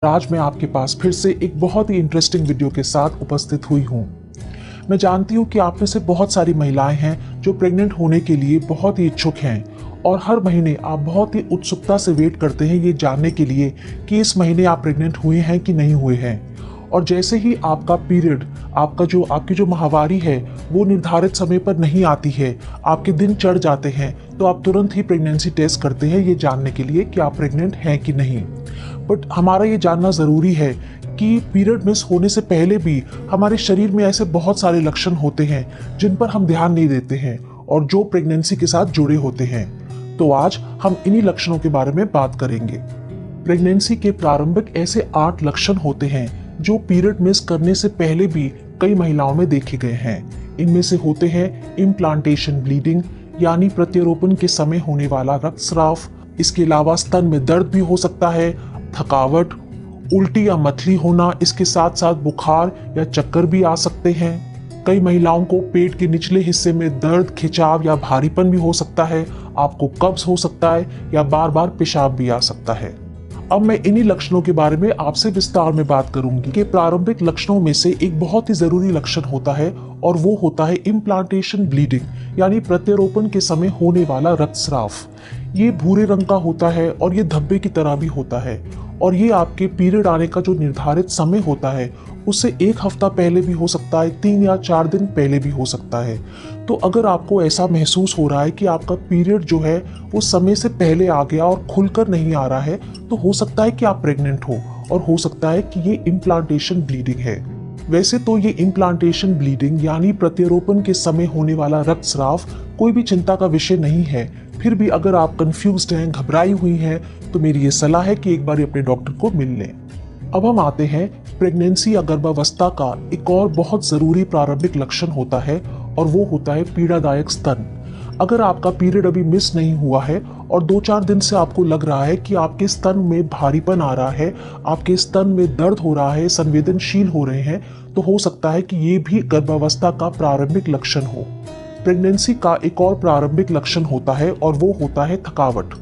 आज मैं आपके पास फिर से एक बहुत ही इंटरेस्टिंग वीडियो के साथ उपस्थित हुई हूँ। मैं जानती हूँ कि आप में से बहुत सारी महिलाएं हैं जो प्रेग्नेंट होने के लिए बहुत ही इच्छुक हैं और हर महीने आप बहुत ही उत्सुकता से वेट करते हैं ये जानने के लिए कि इस महीने आप प्रेग्नेंट हुए हैं कि नहीं हुए हैं। और जैसे ही आपका पीरियड, आपकी जो माहवारी है वो निर्धारित समय पर नहीं आती है, आपके दिन चढ़ जाते हैं, तो आप तुरंत ही प्रेगनेंसी टेस्ट करते हैं ये जानने के लिए कि आप प्रेग्नेंट हैं कि नहीं। बट हमारा ये जानना ज़रूरी है कि पीरियड मिस होने से पहले भी हमारे शरीर में ऐसे बहुत सारे लक्षण होते हैं जिन पर हम ध्यान नहीं देते हैं और जो प्रेगनेंसी के साथ जुड़े होते हैं। तो आज हम इन्हीं लक्षणों के बारे में बात करेंगे। प्रेगनेंसी के प्रारंभिक ऐसे 8 लक्षण होते हैं जो पीरियड मिस करने से पहले भी कई महिलाओं में देखे गए हैं। इनमें से होते हैं इम्प्लांटेशन ब्लीडिंग, यानी प्रत्यारोपण के समय होने वाला रक्तस्राव। इसके अलावा स्तन में दर्द भी हो सकता है, थकावट, उल्टी या मतली होना, इसके साथ साथ बुखार या चक्कर भी आ सकते हैं। कई महिलाओं को पेट के निचले हिस्से में दर्द, खिंचाव या भारीपन भी हो सकता है। आपको कब्ज हो सकता है या बार बार पेशाब भी आ सकता है। अब मैं इन्हीं लक्षणों के बारे में आपसे विस्तार में बात करूंगी कि प्रारंभिक लक्षणों में से एक बहुत ही जरूरी लक्षण होता है और वो होता है इम्प्लांटेशन ब्लीडिंग, यानी प्रत्यारोपण के समय होने वाला रक्तस्राव। ये भूरे रंग का होता है और ये धब्बे की तरह भी होता है और ये आपके पीरियड आने का जो निर्धारित समय होता है उससे 1 हफ्ता पहले भी हो सकता है, 3 या 4 दिन पहले भी हो सकता है। तो अगर आपको ऐसा महसूस हो रहा है कि आपका पीरियड जो है वो समय से पहले आ गया और खुलकर नहीं आ रहा है, तो हो सकता है कि आप प्रेग्नेंट हो और हो सकता है कि ये इम्प्लांटेशन ब्लीडिंग है। वैसे तो ये इम्प्लांटेशन ब्लीडिंग यानी प्रत्यारोपण के समय होने वाला रक्तस्राव कोई भी चिंता का विषय नहीं है। फिर भी अगर आप कंफ्यूज्ड हैं, घबराई हुई हैं, तो मेरी ये सलाह है कि एक बार अपने डॉक्टर को मिल लें। अब हम आते हैं प्रेगनेंसी या गर्भावस्था का एक और बहुत जरूरी प्रारंभिक लक्षण होता है और वो होता है पीड़ादायक स्तन। अगर आपका पीरियड अभी मिस नहीं हुआ है और 2-4 दिन से आपको लग रहा है कि आपके स्तन में भारीपन आ रहा है, आपके स्तन में दर्द हो रहा है, संवेदनशील हो रहे हैं, तो हो सकता है कि ये भी गर्भावस्था का प्रारंभिक लक्षण हो। प्रेगनेंसी का एक और प्रारंभिक लक्षण होता है और वो होता है थकावट।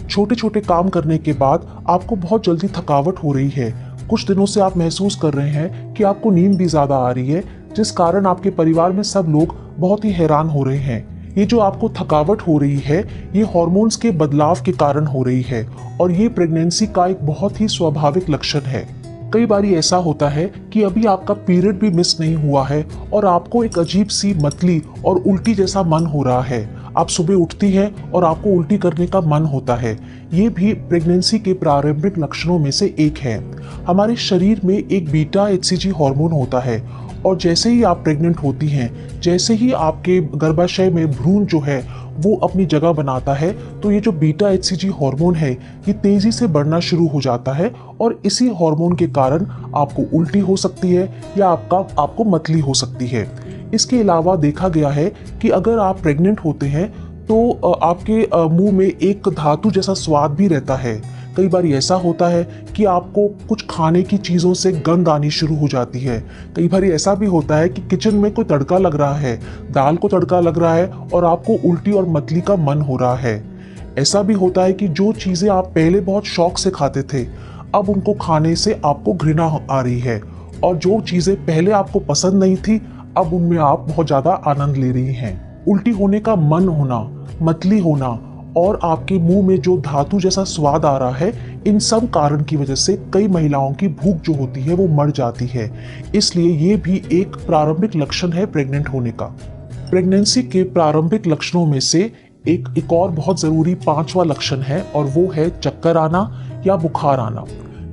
छोटे छोटे काम करने के बाद आपको बहुत जल्दी थकावट हो रही है। कुछ दिनों से आप महसूस कर रहे हैं कि आपको नींद भी ज्यादा आ रही है, जिस कारण आपके परिवार में सब लोग बहुत ही हैरान हो रहे हैं। ये जो आपको थकावट हो रही है ये हार्मोन्स के बदलाव के कारण हो रही है और ये प्रेगनेंसी का एक बहुत ही स्वाभाविक लक्षण है। कई बार ऐसा होता है कि अभी आपका पीरियड भी मिस नहीं हुआ है और आपको एक अजीब सी मतली और उल्टी जैसा मन हो रहा है। आप सुबह उठती हैं और आपको उल्टी करने का मन होता है। ये भी प्रेगनेंसी के प्रारंभिक लक्षणों में से एक है। हमारे शरीर में एक बीटा एचसीजी हार्मोन होता है और जैसे ही आप प्रेग्नेंट होती हैं, जैसे ही आपके गर्भाशय में भ्रूण जो है वो अपनी जगह बनाता है, तो ये जो बीटा एचसीजी हार्मोन है ये तेजी से बढ़ना शुरू हो जाता है और इसी हार्मोन के कारण आपको उल्टी हो सकती है या आपको मतली हो सकती है। इसके अलावा देखा गया है कि अगर आप प्रेग्नेंट होते हैं तो आपके मुंह में एक धातु जैसा स्वाद भी रहता है। कई बार ऐसा होता है कि आपको कुछ खाने की चीज़ों से गंध आनी शुरू हो जाती है। कई बार ऐसा भी होता है कि किचन में कोई तड़का लग रहा है, दाल को तड़का लग रहा है और आपको उल्टी और मतली का मन हो रहा है। ऐसा भी होता है कि जो चीज़ें आप पहले बहुत शौक से खाते थे, अब उनको खाने से आपको घृणा आ रही है और जो चीज़ें पहले आपको पसंद नहीं थी अब उनमें आप बहुत ज़्यादा आनंद ले रही हैं। उल्टी होने का मन होना, मतली होना और आपके मुंह में जो धातु जैसा स्वाद आ रहा है, इन सब कारण की वजह से कई महिलाओं की भूख जो होती है वो मर जाती है। इसलिए ये भी एक प्रारंभिक लक्षण है प्रेग्नेंट होने का। प्रेगनेंसी के प्रारंभिक लक्षणों में से एक और बहुत जरूरी 5वां लक्षण है और वो है चक्कर आना या बुखार आना।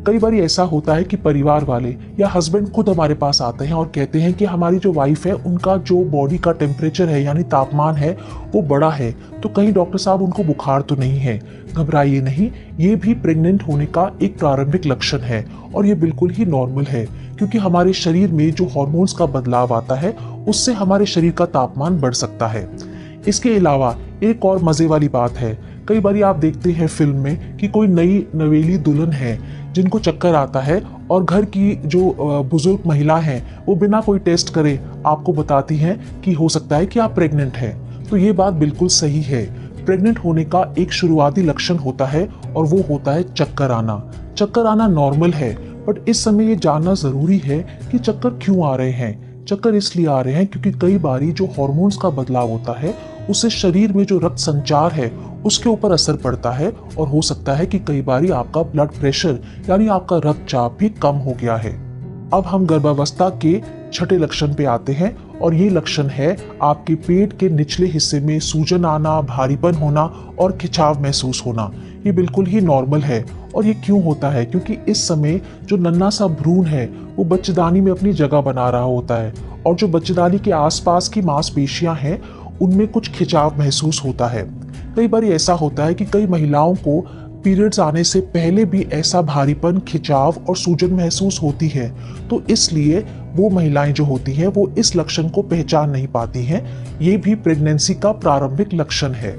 कई बार ऐसा होता है कि परिवार वाले या हस्बैंड खुद हमारे पास आते हैं और कहते हैं कि हमारी जो वाइफ है उनका जो बॉडी का टेम्परेचर है यानी तापमान है वो बड़ा है, तो कहीं डॉक्टर साहब उनको बुखार तो नहीं है। घबराइए नहीं, ये भी प्रेग्नेंट होने का एक प्रारंभिक लक्षण है और ये बिल्कुल ही नॉर्मल है, क्योंकि हमारे शरीर में जो हार्मोन्स का बदलाव आता है उससे हमारे शरीर का तापमान बढ़ सकता है। इसके अलावा एक और मजे वाली बात है, कई बार आप देखते हैं फिल्म में कि कोई नई नवेली दुल्हन है जिनको चक्कर आता है और घर की जो बुजुर्ग महिला है वो बिना कोई टेस्ट करे आपको बताती हैं कि हो सकता है कि आप प्रेग्नेंट हैं। तो ये बात बिल्कुल सही है। प्रेग्नेंट होने का एक शुरुआती लक्षण होता है और वो होता है चक्कर आना। चक्कर आना नॉर्मल है, बट इस समय ये जानना ज़रूरी है कि चक्कर क्यों आ रहे हैं। चक्कर इसलिए आ रहे हैं क्योंकि कई बारी जो हार्मोन्स का बदलाव होता है उससे शरीर में जो रक्त संचार है उसके ऊपर असर पड़ता है, और हो सकता है कि कई बारी आपका ब्लड प्रेशर यानी आपका रक्तचाप भी कम हो गया है। अब हम गर्भावस्था के छठे लक्षण पे आते हैं, और ये लक्षण है आपके पेट के निचले हिस्से में सूजन आना, भारीपन होना और खिंचाव महसूस होना। ये बिल्कुल ही नॉर्मल है। और ये क्यों होता है? क्योंकि इस समय जो नन्हा सा भ्रूण है वो बच्चेदानी में अपनी जगह बना रहा होता है, और जो बच्चेदानी के आसपास की मांसपेशियां हैं उनमें कुछ खिंचाव महसूस होता है। कई बार ऐसा होता है कि कई महिलाओं को पीरियड्स आने से पहले भी ऐसा भारीपन, खिंचाव और सूजन महसूस होती है। तो इसलिए वो महिलाएं जो होती हैं वो इस लक्षण को पहचान नहीं पाती हैं। ये भी प्रेगनेंसी का प्रारंभिक लक्षण है।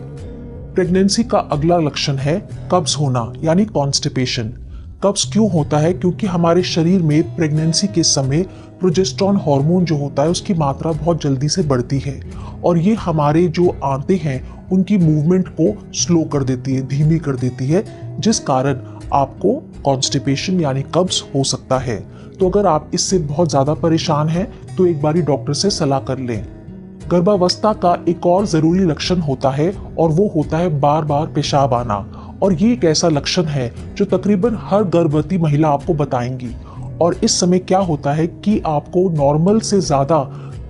प्रेगनेंसी का अगला लक्षण है कब्ज होना यानी कॉन्स्टिपेशन। कब्ज क्यों होता है? क्योंकि हमारे शरीर में प्रेगनेंसी के समय प्रोजेस्टेरॉन हार्मोन जो होता है उसकी मात्रा बहुत जल्दी से बढ़ती है, और ये हमारे जो आंतें हैं उनकी मूवमेंट को स्लो कर देती है, धीमी कर देती है, जिस कारण आपको कॉन्स्टिपेशन यानी कब्ज हो सकता है। तो अगर आप इससे बहुत ज़्यादा परेशान हैं तो एक बारी डॉक्टर से सलाह कर लें। गर्भावस्था का एक और ज़रूरी लक्षण होता है, और वो होता है बार बार पेशाब आना। और ये एक ऐसा लक्षण है जो तकरीबन हर गर्भवती महिला आपको बताएंगी। और इस समय क्या होता है कि आपको नॉर्मल से ज़्यादा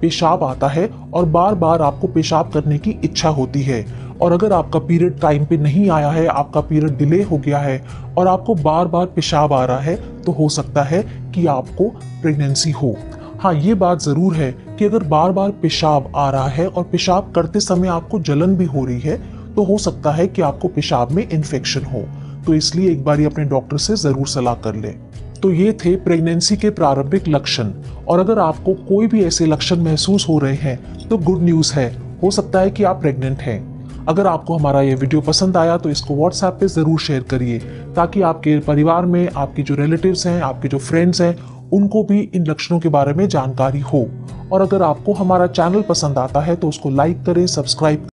पेशाब आता है और बार बार आपको पेशाब करने की इच्छा होती है। और अगर आपका पीरियड टाइम पे नहीं आया है, आपका पीरियड डिले हो गया है और आपको बार बार पेशाब आ रहा है, तो हो सकता है कि आपको प्रेगनेंसी हो। हाँ, ये बात ज़रूर है कि अगर बार बार पेशाब आ रहा है और पेशाब करते समय आपको जलन भी हो रही है, तो हो सकता है कि आपको पेशाब में इन्फेक्शन हो। तो इसलिए एक बार अपने डॉक्टर से ज़रूर सलाह कर लें। तो ये थे प्रेगनेंसी के प्रारंभिक लक्षण। और अगर आपको कोई भी ऐसे लक्षण महसूस हो रहे हैं तो गुड न्यूज़ है, हो सकता है कि आप प्रेग्नेंट हैं। अगर आपको हमारा ये वीडियो पसंद आया तो इसको व्हाट्सएप पे ज़रूर शेयर करिए, ताकि आपके परिवार में आपके जो रिलेटिव्स हैं, आपके जो फ्रेंड्स हैं, उनको भी इन लक्षणों के बारे में जानकारी हो। और अगर आपको हमारा चैनल पसंद आता है तो उसको लाइक करें, सब्सक्राइब